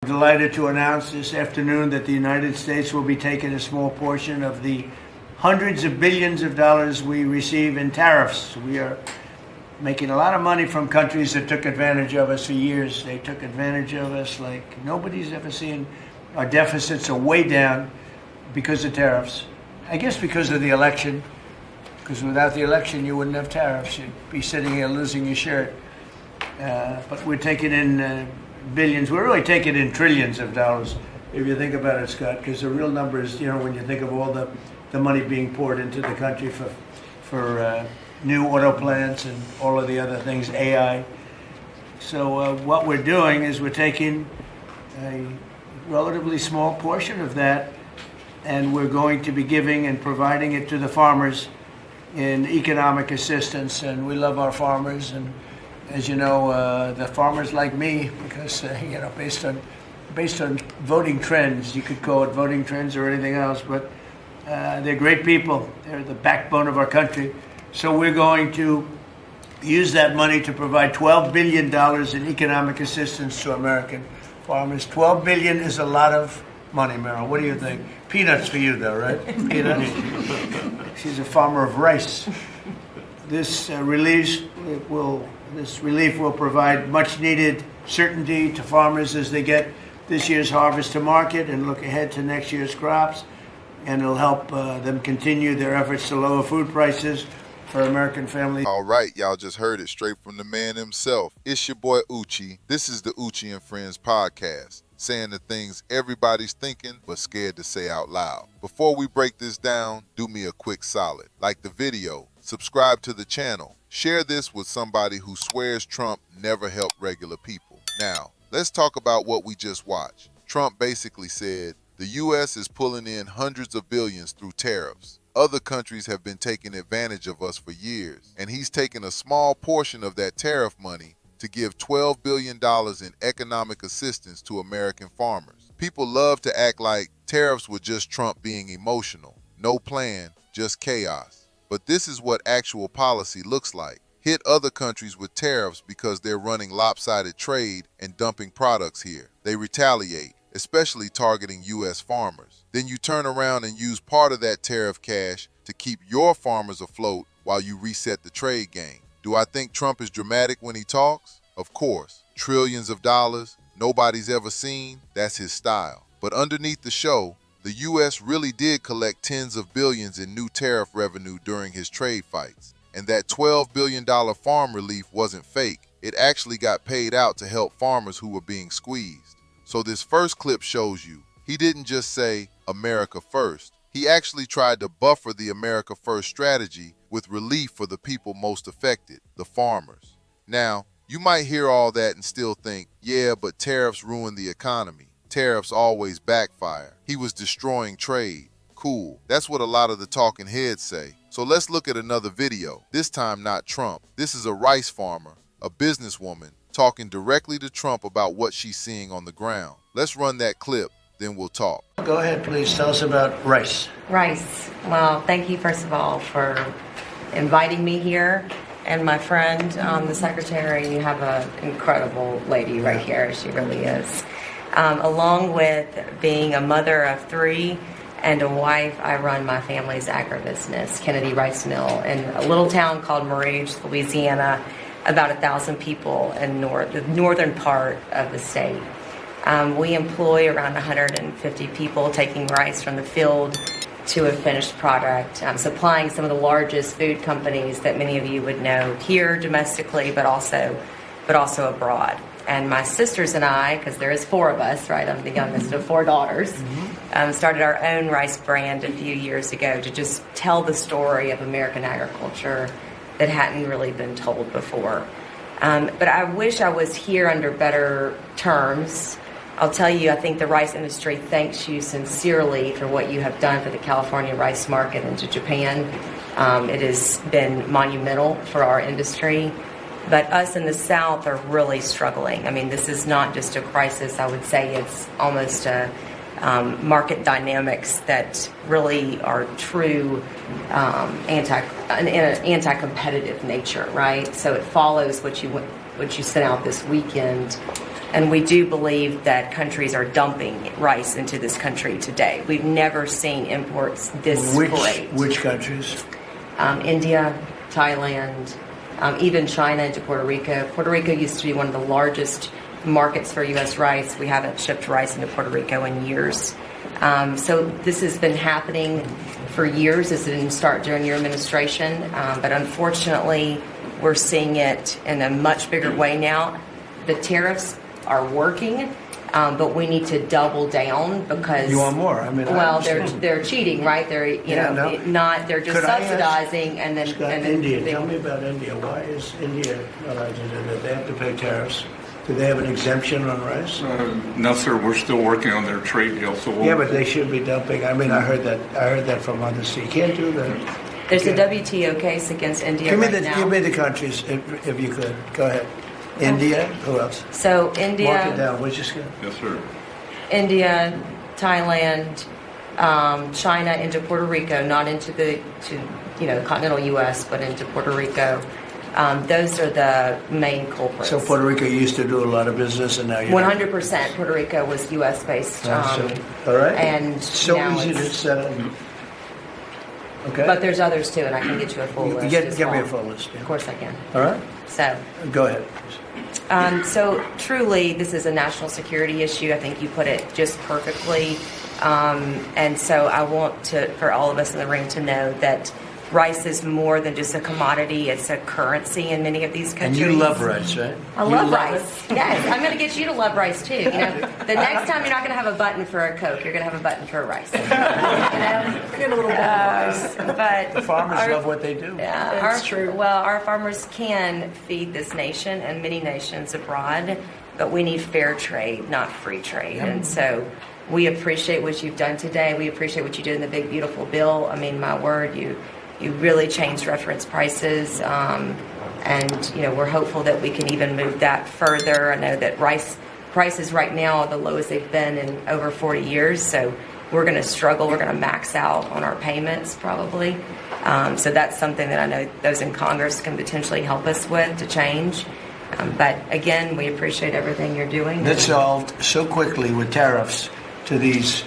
delighted to announce this afternoon that the United States will be taking a small portion of the hundreds of billions of dollars we receive in tariffs. We are making a lot of money from countries that took advantage of us for years. They took advantage of us like nobody's ever seen. Our deficits are way down because of tariffs. I guess because of the election, because without the election you wouldn't have tariffs. You'd be sitting here losing your shirt. But we're taking in billions. We're really taking in trillions of dollars, if you think about it, Scott, because the real number is, when you think of all the money being poured into the country for new auto plants and all of the other things, AI. So what we're doing is we're taking a relatively small portion of that, and we're going to be giving and providing it to the farmers in economic assistance. And we love our farmers, and as you know, the farmers like me, because based on voting trends, you could call it voting trends or anything else, but they're great people. They're the backbone of our country. So we're going to use that money to provide $12 billion in economic assistance to American farmers. $12 billion is a lot of money, Meryl. What do you think? Peanuts for you, though, right? Peanuts. She's a farmer of rice. This relief will provide much-needed certainty to farmers as they get this year's harvest to market and look ahead to next year's crops, and it'll help them continue their efforts to lower food prices for American families. All right, y'all just heard it straight from the man himself. It's your boy Oouchie. This is the Oouchie and Friends podcast, saying the things everybody's thinking but scared to say out loud. Before we break this down, do me a quick solid. Like the video, subscribe to the channel, share this with somebody who swears Trump never helped regular people. Now, let's talk about what we just watched. Trump basically said, the U.S. is pulling in hundreds of billions through tariffs. Other countries have been taking advantage of us for years, and he's taken a small portion of that tariff money to give $12 billion in economic assistance to American farmers. People love to act like tariffs were just Trump being emotional. No plan, just chaos. But this is what actual policy looks like. Hit other countries with tariffs because they're running lopsided trade and dumping products here. They retaliate, especially targeting U.S. farmers. Then you turn around and use part of that tariff cash to keep your farmers afloat while you reset the trade game. Do I think Trump is dramatic when he talks? Of course. Trillions of dollars, nobody's ever seen, that's his style. But underneath the show, the U.S. really did collect tens of billions in new tariff revenue during his trade fights. And that $12 billion farm relief wasn't fake. It actually got paid out to help farmers who were being squeezed. So this first clip shows you, he didn't just say America first. He actually tried to buffer the America first strategy with relief for the people most affected, the farmers. Now, you might hear all that and still think, yeah, but tariffs ruin the economy. Tariffs always backfire. He was destroying trade. Cool. That's what a lot of the talking heads say. So let's look at another video. This time not Trump. This is a rice farmer, a businesswoman, talking directly to Trump about what she's seeing on the ground. Let's run that clip, then we'll talk. Go ahead, please. Tell us about rice. Rice. Well, thank you, first of all, for inviting me here. And my friend, the secretary, you have an incredible lady right here. She really is. Along with being a mother of three and a wife, I run my family's agribusiness, Kennedy Rice Mill, in a little town called Oouchie, Louisiana, about 1,000 people in the northern part of the state. We employ around 150 people taking rice from the field to a finished product, supplying some of the largest food companies that many of you would know here domestically, but also abroad. And my sisters and I, because there is four of us, right? I'm the youngest of four daughters, started our own rice brand a few years ago to just tell the story of American agriculture that hadn't really been told before. But I wish I was here under better terms. I'll tell you, I think the rice industry thanks you sincerely for what you have done for the California rice market and to Japan. It has been monumental for our industry. But us in the South are really struggling. I mean, this is not just a crisis. I would say it's almost a market dynamics that really are true anti-competitive nature, right? So it follows what you sent out this weekend And we do believe that countries are dumping rice into this country today. We've never seen imports this great. Which countries? India, Thailand, even China into Puerto Rico. Puerto Rico used to be one of the largest markets for U.S. rice. We haven't shipped rice into Puerto Rico in years. So this has been happening for years. This didn't start during your administration, but unfortunately, we're seeing it in a much bigger way now. The tariffs are working, but we need to double down because You want more? I mean, they're cheating, right? They're they're just subsidizing and then India. Tell me about India. Why is India allowed to do that? They have to pay tariffs. Do they have an exemption on rice? No, sir. We're still working on their trade deal. So Yeah, but they should be dumping. I mean, I heard that from others. You can't do that. There's a WTO case against India Give me now. the countries if you could. Go ahead. India. Who else? So India. Mark it down. We're just gonna. yes, sir. India, Thailand, China into Puerto Rico, not into the continental U.S., but into Puerto Rico. Those are the main culprits. So Puerto Rico used to do a lot of business, and now you're 100% Puerto Rico was U.S. based. All right. And so now easy to it's- settle. Okay. But there's others too, and I can get you a full list. Get as me a well. full list. Yeah. Of course I can. All right. So. Go ahead. So truly, this is a national security issue. I think you put it just perfectly. And so I want for all of us in the ring to know that rice is more than just a commodity. It's a currency in many of these And countries. you love rice, right? I love rice. Yes, I'm going to get you to love rice too. The next time you're not going to have a button for a Coke, you're going to have a button for a rice. Get a little but The farmers love what they do. yeah, that's true. Well, our farmers can feed this nation and many nations abroad, but we need fair trade, not free trade. And so we appreciate what you've done today. We appreciate what you did in the big, beautiful bill. I mean, my word, you really changed reference prices. And, we're hopeful that we can even move that further. I know that rice prices right now are the lowest they've been in over 40 years. So we're going to struggle. We're going to max out on our payments probably. So that's something that I know those in Congress can potentially help us with to change. But again, we appreciate everything you're doing. That's solved so quickly with tariffs to these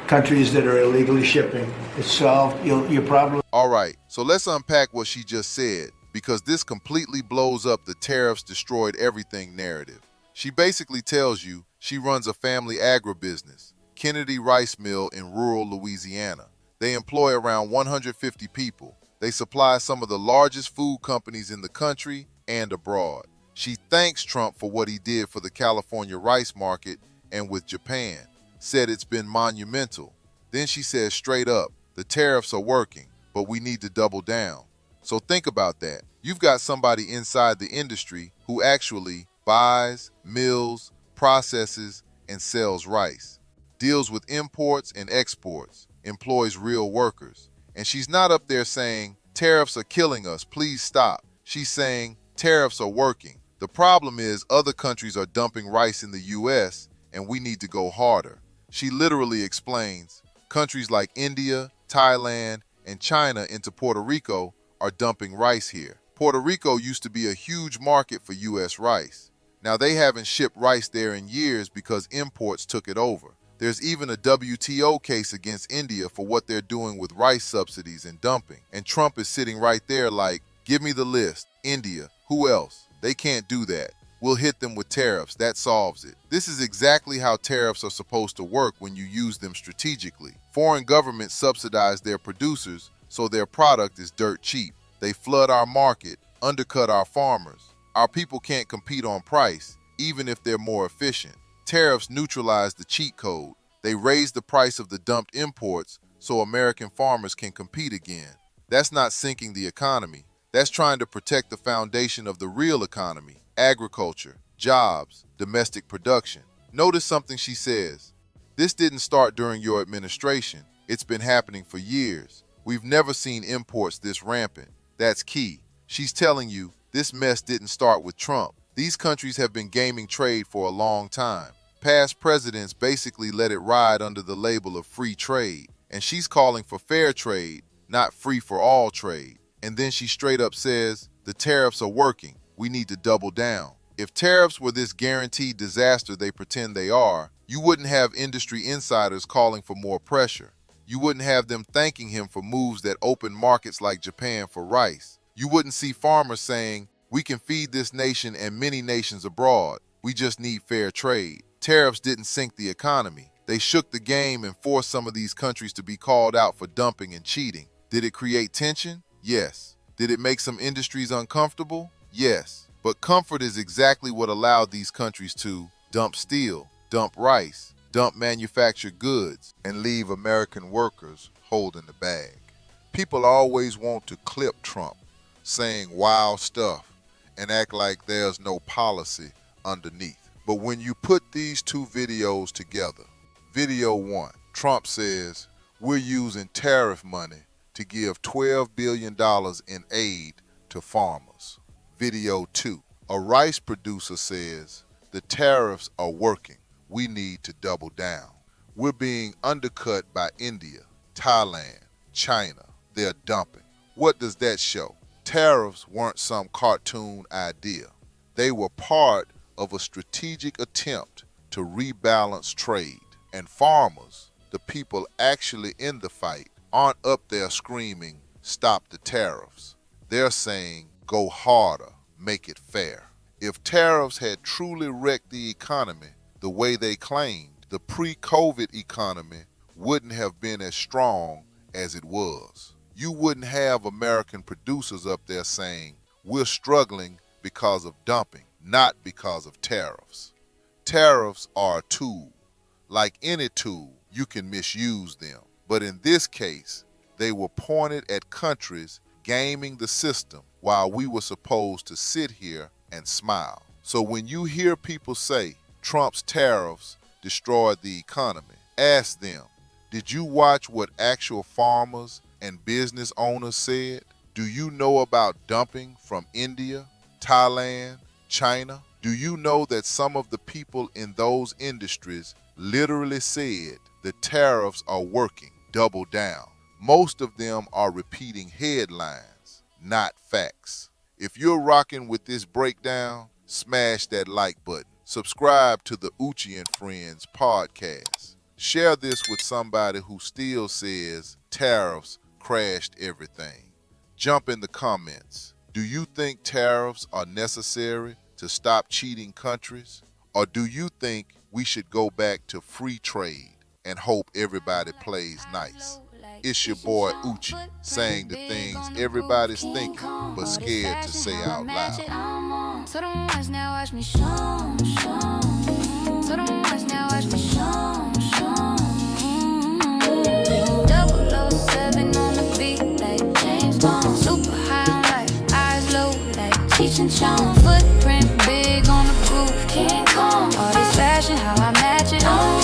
countries that are illegally shipping. It's solved. Your problem. All right, so let's unpack what she just said, because this completely blows up the tariffs destroyed everything narrative. She basically tells you she runs a family agribusiness, Kennedy Rice Mill in rural Louisiana. They employ around 150 people. They supply some of the largest food companies in the country and abroad. She thanks Trump for what he did for the California rice market and with Japan, said it's been monumental. Then she says straight up, the tariffs are working, but we need to double down. So think about that. You've got somebody inside the industry who actually buys, mills, processes, and sells rice, deals with imports and exports, employs real workers. And she's not up there saying, tariffs are killing us, please stop. She's saying, tariffs are working. The problem is other countries are dumping rice in the U.S., and we need to go harder. She literally explains, countries like India, Thailand, and China into Puerto Rico are dumping rice here. Puerto Rico used to be a huge market for U.S. rice. Now they haven't shipped rice there in years because imports took it over. There's even a WTO case against India for what they're doing with rice subsidies and dumping. And Trump is sitting right there like, give me the list. India, who else? They can't do that. We'll hit them with tariffs. That solves it. This is exactly how tariffs are supposed to work when you use them strategically. Foreign governments subsidize their producers, so their product is dirt cheap. They flood our market, undercut our farmers. Our people can't compete on price, even if they're more efficient. Tariffs neutralize the cheat code. They raise the price of the dumped imports so American farmers can compete again. That's not sinking the economy. That's trying to protect the foundation of the real economy. Agriculture, jobs, domestic production. Notice something she says. This didn't start during your administration. It's been happening for years. We've never seen imports this rampant. That's key. She's telling you this mess didn't start with Trump. These countries have been gaming trade for a long time. Past presidents basically let it ride under the label of free trade. And she's calling for fair trade, not free for all trade. And then she straight up says, the tariffs are working. We need to double down. If tariffs were this guaranteed disaster they pretend they are, you wouldn't have industry insiders calling for more pressure. You wouldn't have them thanking him for moves that open markets like Japan for rice. You wouldn't see farmers saying, "We can feed this nation and many nations abroad. We just need fair trade." Tariffs didn't sink the economy. They shook the game and forced some of these countries to be called out for dumping and cheating. Did it create tension? Yes. Did it make some industries uncomfortable? Yes. But comfort is exactly what allowed these countries to dump steel, dump rice, dump manufactured goods, and leave American workers holding the bag. People always want to clip Trump, saying wild stuff, and act like there's no policy underneath. But when you put these two videos together, video 1, Trump says, "We're using tariff money to give $12 billion in aid to farmers." Video 2, a rice producer says, "The tariffs are working. We need to double down. We're being undercut by India, Thailand, China. They're dumping." What does that show? Tariffs weren't some cartoon idea. They were part of a strategic attempt to rebalance trade. And farmers, the people actually in the fight, aren't up there screaming, "Stop the tariffs." They're saying, "Go harder, make it fair." If tariffs had truly wrecked the economy the way they claimed, the pre-COVID economy wouldn't have been as strong as it was. You wouldn't have American producers up there saying, "We're struggling because of dumping, not because of tariffs." Tariffs are a tool. Like any tool, you can misuse them. But in this case, they were pointed at countries gaming the system while we were supposed to sit here and smile. So when you hear people say Trump's tariffs destroyed the economy, ask them, did you watch what actual farmers and business owners said? Do you know about dumping from India, Thailand, China? Do you know that some of the people in those industries literally said the tariffs are working, double down? Most of them are repeating headlines, not facts. If you're rocking with this breakdown, smash that like button. Subscribe to the Oouchie and Friends podcast. Share this with somebody who still says tariffs crashed everything. Jump in the comments. Do you think tariffs are necessary to stop cheating countries? Or do you think we should go back to free trade and hope everybody plays nice? It's your boy Oouchie saying the things everybody's thinking but scared to say out loud. So don't watch now, watch me show. So don't watch now, watch me show. 007 on the beat like James Bond. Super high life, eyes low like Cheech and Chong. Footprint big on the roof, King Kong. All this fashion, how I match it on.